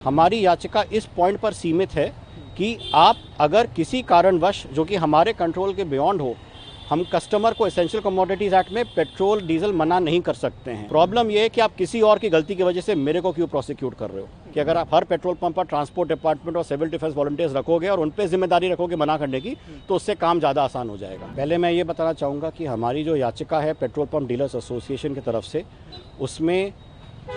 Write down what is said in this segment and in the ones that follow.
हमारी याचिका इस पॉइंट पर सीमित है कि आप अगर किसी कारणवश जो कि हमारे कंट्रोल के बियॉन्ड हो, हम कस्टमर को एसेंशियल कमोडिटीज एक्ट में पेट्रोल डीजल मना नहीं कर सकते हैं। प्रॉब्लम यह है कि आप किसी और की गलती की वजह से मेरे को क्यों प्रोसिक्यूट कर रहे हो कि अगर आप हर पेट्रोल पंप पर ट्रांसपोर्ट डिपार्टमेंट और सिविल डिफेंस वॉलंटियर्स रखोगे और उन पर जिम्मेदारी रखोगे मना करने की, तो उससे काम ज़्यादा आसान हो जाएगा। पहले मैं ये बताना चाहूँगा कि हमारी जो याचिका है पेट्रोल पंप डीलर्स एसोसिएशन की तरफ से, उसमें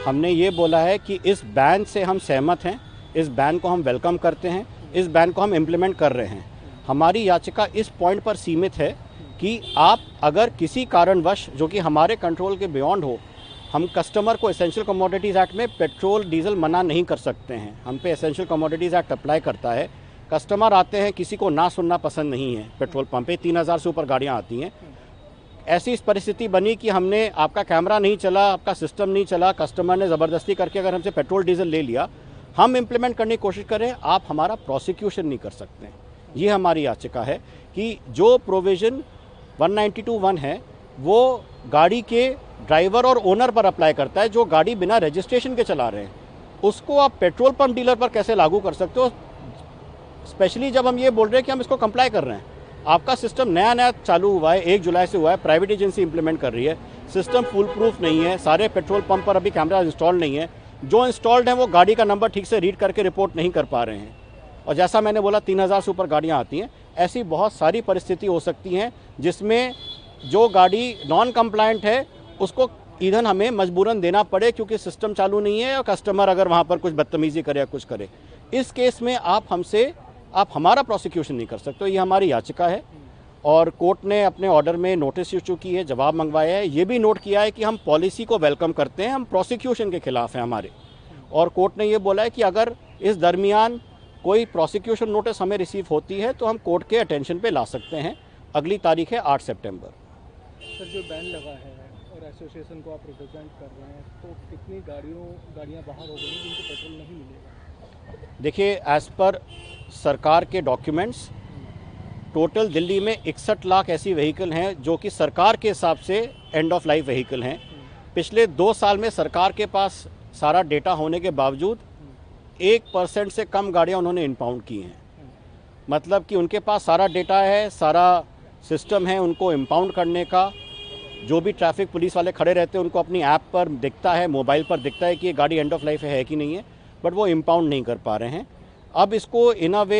हमने ये बोला है कि इस बैन से हम सहमत हैं, इस बैन को हम वेलकम करते हैं, इस बैन को हम इम्प्लीमेंट कर रहे हैं। हमारी याचिका इस पॉइंट पर सीमित है कि आप अगर किसी कारणवश जो कि हमारे कंट्रोल के बियॉन्ड हो, हम कस्टमर को एसेंशियल कमोडिटीज़ एक्ट में पेट्रोल डीजल मना नहीं कर सकते हैं। हम पे एसेंशियल कमोडिटीज़ एक्ट अप्लाई करता है। कस्टमर आते हैं, किसी को ना सुनना पसंद नहीं है। पेट्रोल पंप पे 3000 से ऊपर गाड़ियाँ आती हैं। ऐसी परिस्थिति बनी कि हमने, आपका कैमरा नहीं चला, आपका सिस्टम नहीं चला, कस्टमर ने ज़बरदस्ती करके अगर हमसे पेट्रोल डीजल ले लिया, हम इम्प्लीमेंट करने की कोशिश करें, आप हमारा प्रोसिक्यूशन नहीं कर सकते हैं। ये हमारी याचिका है कि जो प्रोविज़न 192(1) है वो गाड़ी के ड्राइवर और ओनर पर अप्लाई करता है जो गाड़ी बिना रजिस्ट्रेशन के चला रहे हैं। उसको आप पेट्रोल पंप डीलर पर कैसे लागू कर सकते हो, स्पेशली जब हम ये बोल रहे हैं कि हम इसको कंप्लाई कर रहे हैं। आपका सिस्टम नया चालू हुआ है, 1 जुलाई से हुआ है, प्राइवेट एजेंसी इंप्लीमेंट कर रही है, सिस्टम फुल प्रूफ नहीं है, सारे पेट्रोल पंप पर अभी कैमरा इंस्टॉल नहीं है, जो इंस्टॉल्ड हैं वो गाड़ी का नंबर ठीक से रीड करके रिपोर्ट नहीं कर पा रहे हैं। और जैसा मैंने बोला 3000 से ऊपर गाड़ियाँ आती हैं। ऐसी बहुत सारी परिस्थिति हो सकती हैं जिसमें जो गाड़ी नॉन कंप्लायंट है उसको ईंधन हमें मजबूरन देना पड़े क्योंकि सिस्टम चालू नहीं है और कस्टमर अगर वहाँ पर कुछ बदतमीजी करे या कुछ करे। इस केस में आप हमारा प्रोसिक्यूशन नहीं कर सकते। ये हमारी याचिका है और कोर्ट ने अपने ऑर्डर में नोटिस इशू की है, जवाब मंगवाया है। ये भी नोट किया है कि हम पॉलिसी को वेलकम करते हैं, हम प्रोसिक्यूशन के खिलाफ हैं हमारे। और कोर्ट ने ये बोला है कि अगर इस दरमियान कोई प्रोसिक्यूशन नोटिस हमें रिसीव होती है तो हम कोर्ट के अटेंशन पे ला सकते हैं। अगली तारीख है 8 सितंबर। सर, जो बैन लगा है और एसोसिएशन को आप रिप्रेजेंट कर रहे हैं, तो कितनी गाड़ियाँ बाहर हो गई जिनको पेट्रोल नहीं मिलेगा? देखिए, एज़ पर सरकार के डॉक्यूमेंट्स टोटल दिल्ली में 61 लाख ऐसी व्हीकल हैं जो कि सरकार के हिसाब से एंड ऑफ लाइफ व्हीकल हैं। पिछले 2 साल में सरकार के पास सारा डेटा होने के बावजूद 1% से कम गाड़ियां उन्होंने इम्पाउंड की हैं। मतलब कि उनके पास सारा डेटा है, सारा सिस्टम है उनको इम्पाउंड करने का। जो भी ट्रैफिक पुलिस वाले खड़े रहते हैं उनको अपनी ऐप पर दिखता है, मोबाइल पर दिखता है कि ये गाड़ी एंड ऑफ लाइफ है कि नहीं है, बट वो इम्पाउंड नहीं कर पा रहे हैं। अब इसको इन अ वे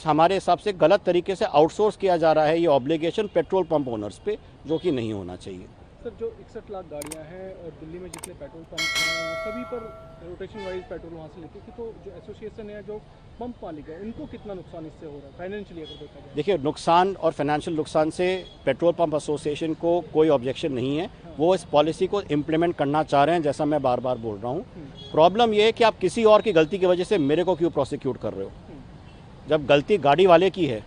हमारे हिसाब से गलत तरीके से आउटसोर्स किया जा रहा है ये ऑब्लिगेशन पेट्रोल पंप ओनर्स पे, जो कि नहीं होना चाहिए। सर, जो 61 लाख गाड़ियाँ हैं और दिल्ली में जितने पेट्रोल पंप हैं वो सभी पर रोटेशन वाइज पेट्रोल वहाँ से लेते हैं, तो जो एसोसिएशन है, जो पंप मालिक है, उनको कितना नुकसान इससे हो रहा है फाइनेंशियली अगर देखा जाए? देखिए, नुकसान और फाइनेंशियल नुकसान से पेट्रोल पंप एसोसिएशन को कोई ऑब्जेक्शन नहीं है। वो इस पॉलिसी को इम्प्लीमेंट करना चाह रहे हैं, जैसा मैं बार बार बोल रहा हूँ। प्रॉब्लम ये है कि आप किसी और की गलती की वजह से मेरे को क्यों प्रोसिक्यूट कर रहे हो। जब गलती गाड़ी वाले की है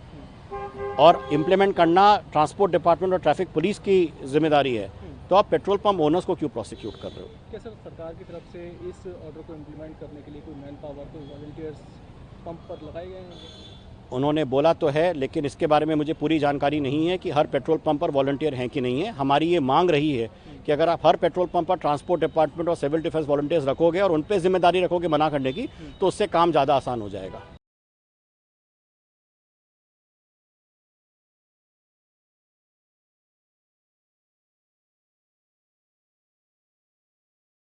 और इम्प्लीमेंट करना ट्रांसपोर्ट डिपार्टमेंट और ट्रैफिक पुलिस की जिम्मेदारी है, तो आप पेट्रोल पंप ओनर्स को क्यों प्रोसिक्यूट कर रहे हो? क्या सर, सरकार की तरफ से इस ऑर्डर को इम्प्लीमेंट करने के लिए कोई मैन पावर, कोई वॉलंटियर्स पंप पर लगाए गए हैं? उन्होंने बोला तो है, लेकिन इसके बारे में मुझे पूरी जानकारी नहीं है कि हर पेट्रोल पंप पर वॉलंटियर हैं कि नहीं है। हमारी ये मांग रही है कि अगर आप हर पेट्रोल पंप पर ट्रांसपोर्ट डिपार्टमेंट और सिविल डिफेंस वॉलंटियर्स रखोगे और उन पर जिम्मेदारी रखोगे मना करने की, तो उससे काम ज़्यादा आसान हो जाएगा।